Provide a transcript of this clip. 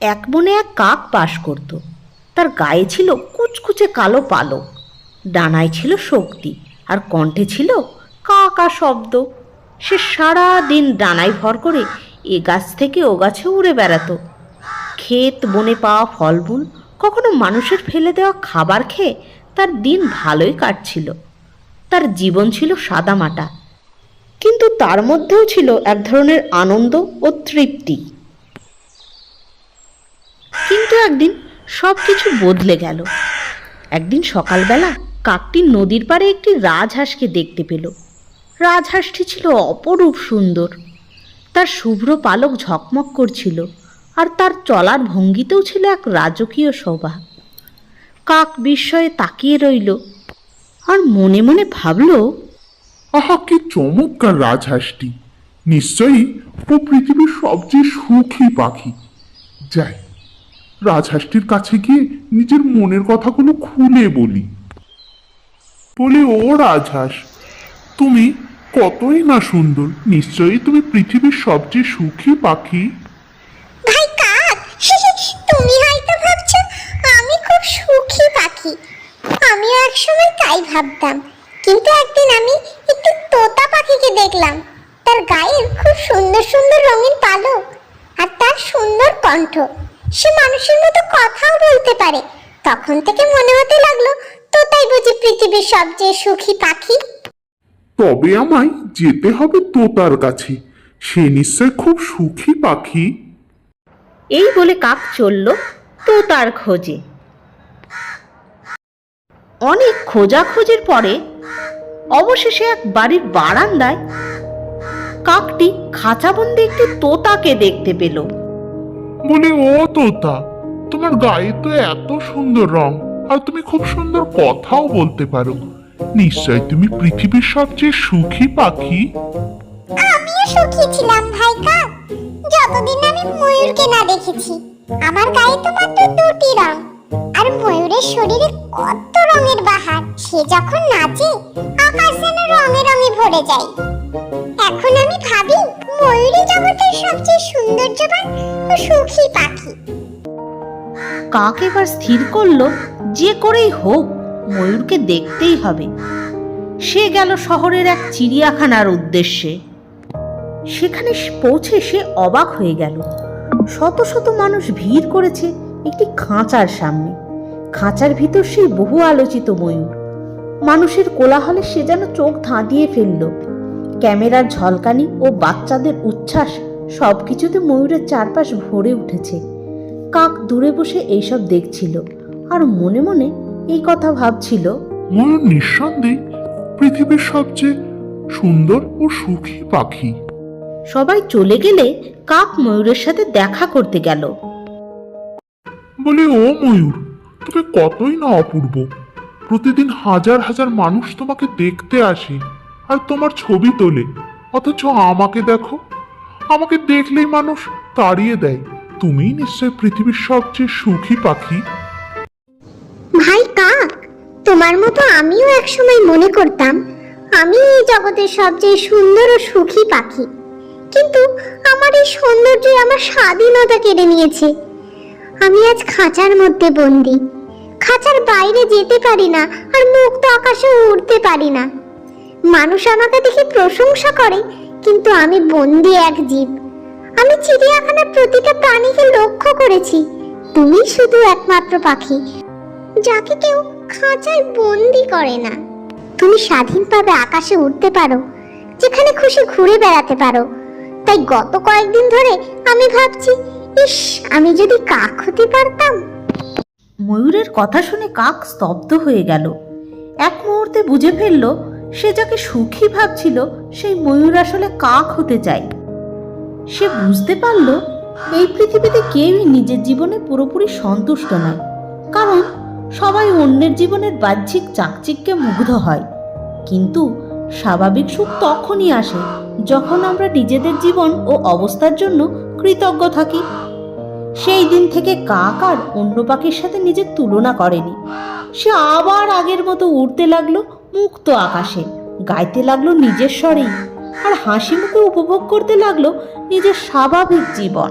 এক বনে এক কাক বাস করত। তার গায়ে ছিল কুচকুচে কালো পালক, ডানায় ছিল শক্তি, আর কণ্ঠে ছিল কা কা শব্দ। সে সারা দিন ডানায় ভর করে এ গাছ থেকে ও গাছে উড়ে বেড়াতো। ক্ষেত বনে পাওয়া ফলমূল, কখনো মানুষের ফেলে দেওয়া খাবার খেয়ে তার দিন ভালোই কাটছিল। তার জীবন ছিল সাদামাটা, কিন্তু তার মধ্যেও ছিল এক ধরনের আনন্দ ও তৃপ্তি। কিন্তু একদিন সব কিছু বদলে গেল। একদিন সকালবেলা কাকটি নদীর পাড়ে একটি রাজহাঁসকে দেখতে পেল। রাজহাঁসটি ছিল অপরূপ সুন্দর। তার শুভ্র পালক ঝকমক করছিল, আর তার চলার ভঙ্গিতেও ছিল এক রাজকীয় শোভা। কাক বিস্ময়ে তাকিয়ে রইল, আর মনে মনে ভাবল, আহা, কি চমৎকার রাজহাঁসটি! নিশ্চয়ই ও পৃথিবীর সবচেয়ে সুখী পাখি। যাই, রাজহাঁসটির কাছে গিয়ে নিজের মনের কথাগুলো খুলে বলি। ও রাজহাঁস, তুমি কতই না সুন্দর! নিশ্চয়ই তুমি পৃথিবীর সবচেয়ে সুখী পাখি। ভাই কাক, তুমি হয়তো ভাবছো আমি খুব সুখী পাখি। আমিও একসময় তাই ভাবতাম, কিন্তু একদিন আমি একটি তোতা পাখিকে দেখলাম। তার গায়ে খুব সুন্দর সুন্দর রঙিন পালক, আর তার সুন্দর কণ্ঠ। সে মানুষের মতো কথাও বলতে পারে। তখন থেকে মনে হতে লাগলো তোতাই বুঝি পৃথিবীর সবচেয়ে সুখী পাখি। তবে আমায় যেতে হবে তোতার কাছে, সে নিশ্চয় খুব সুখী পাখি। এই বলে কাক চলল তোতার খোঁজে। অনেক খোঁজাখুঁজির পরে অবশেষে এক বাড়ির বারান্দায় কাকটি খাঁচাবন্দি একটি তোতাকে দেখতে পেল। ও তোতা, তোমার গায়ে তো এত সুন্দর রং, আর তুমি খুব সুন্দর কথাও বলতে পারো। নিশ্চয় তুমি পৃথিবীর সবচেয়ে সুখী পাখি। আমিও সুখী ছিলাম ভাই কাক, যতদিন আমি ময়ূরকে না দেখেছি। আমার গায়ে তো মাত্র দুটি রং, আর ময়ূরের শরীরে কত রঙের বাহার। সে যখন নাচে আকাশ যেন রঙে রঙে ভরে যায়। এখন আমি ভাবি ময়ূরই জগতের সবচেয়ে সৌন্দর্যবান ও সুখী পাখি। কাক এবার স্থির করল, যে করেই হোক ময়ূরকে দেখতেই হবে। সে গেল শহরের এক চিড়িয়াখানার উদ্দেশ্যে। সেখানে পৌঁছে সে অবাক হয়ে গেল। শত শত মানুষ ভিড় করেছে একটি খাঁচার সামনে। খাঁচার ভিতর সেই বহু আলোচিত ময়ূর। মানুষের কোলাহলে সে যেন চোখ ধাঁধিয়ে ফেলল। ক্যামেরার ঝলকানি ও বাচ্চাদের উচ্ছ্বাস সবকিছুতে ময়ূরের চারপাশ ভরে উঠেছে। কাক দূরে বসে এইসব দেখছিল, আর মনে মনে এই কথা ভাবছিল, ময়ূর নিঃসন্দেহে পৃথিবীর সবচেয়ে সুন্দর ও সুখী পাখি। সবাই চলে গেলে কাক ময়ূরের সাথে দেখা করতে গেল। ও ময়ূর, তুমি কতই না অপূর্ব! প্রতিদিন হাজার হাজার মানুষ তোমাকে দেখতে আসে আর তোমার ছবি তোলে, অথচ আমাকে দেখো। আমাকে দেখলেই মানুষ তাড়িয়ে দেয়। তুমিই নিশ্চয় পৃথিবীর সবচেয়ে সুখী পাখি। ভাই কাক, তোমার মতো আমিও একসময় মনে করতাম আমি এই জগতের সবচেয়ে সুন্দর ও সুখী পাখি। কিন্তু আমার এই সৌন্দর্য আমার স্বাধীনতা কেড়ে নিয়েছে। আমি আজ খাঁচার মধ্যে বন্দি। খাঁচার বাইরে যেতে পারি না, আর মুক্ত আকাশে উড়তে পারি না। মানুষ আমাকে দেখে প্রশংসা করে, কিন্তু আমি বন্দি এক জীব। আমি চিড়িয়াখানার প্রতিটা প্রাণীকে লক্ষ্য করেছি, তুমি শুধু একমাত্র পাখি যাকে কেউ খাঁচায় বন্দি করে না। তুমি স্বাধীনভাবে আকাশে উঠতে পারো, যেখানে খুশি ঘুরে বেড়াতে পারো। তাই গত কয়েকদিন ধরে আমি ভাবছি, ইস, আমি যদি কাক হতে পারতাম। ময়ূরের কথা শুনে কাক স্তব্ধ হয়ে গেল। এক মুহূর্তে বুঝে ফেলল, সে যাকে সুখী ভাবছিল সেই ময়ূর আসলে কাক হতে চায়। সে বুঝতে পারল এই পৃথিবীতে কেউই নিজের জীবনে পুরোপুরি সন্তুষ্ট নয়, কারণ সবাই অন্যের জীবনের বাহ্যিক চাকচিক্যে মুগ্ধ হয়। কিন্তু স্বাভাবিক সুখ তখনই আসে যখন আমরা নিজেদের জীবন ও অবস্থার জন্য কৃতজ্ঞ থাকি। সেই দিন থেকে কাক আর অন্য পাখির সাথে নিজের তুলনা করেনি। সে আবার আগের মতো উড়তে লাগলো মুক্ত আকাশে, গাইতে লাগলো নিজের স্বরেই, আর হাসি মুখে উপভোগ করতে লাগলো নিজের স্বাভাবিক জীবন।